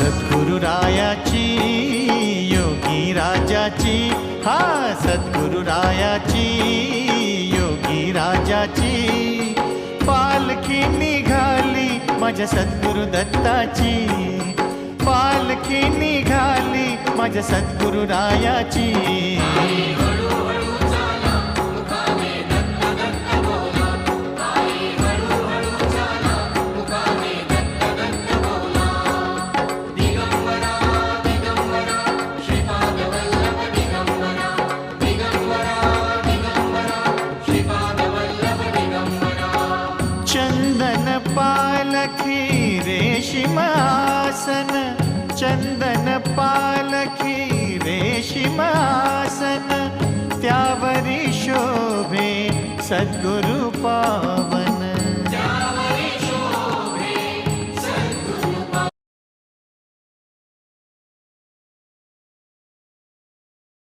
सद्गुरु रायाची योगी राजाची, हा सद्गुरु रायाची योगी राजाची पालखी निघाली माझ्या सद्गुरु दत्ताची, पालखी निघाली माझ्या सद्गुरु रायाची। चंदन पालखी रेशीम आसन, चंदन पालखी रेशीम आसन त्यावरी शोभे सद्गुरु पावन।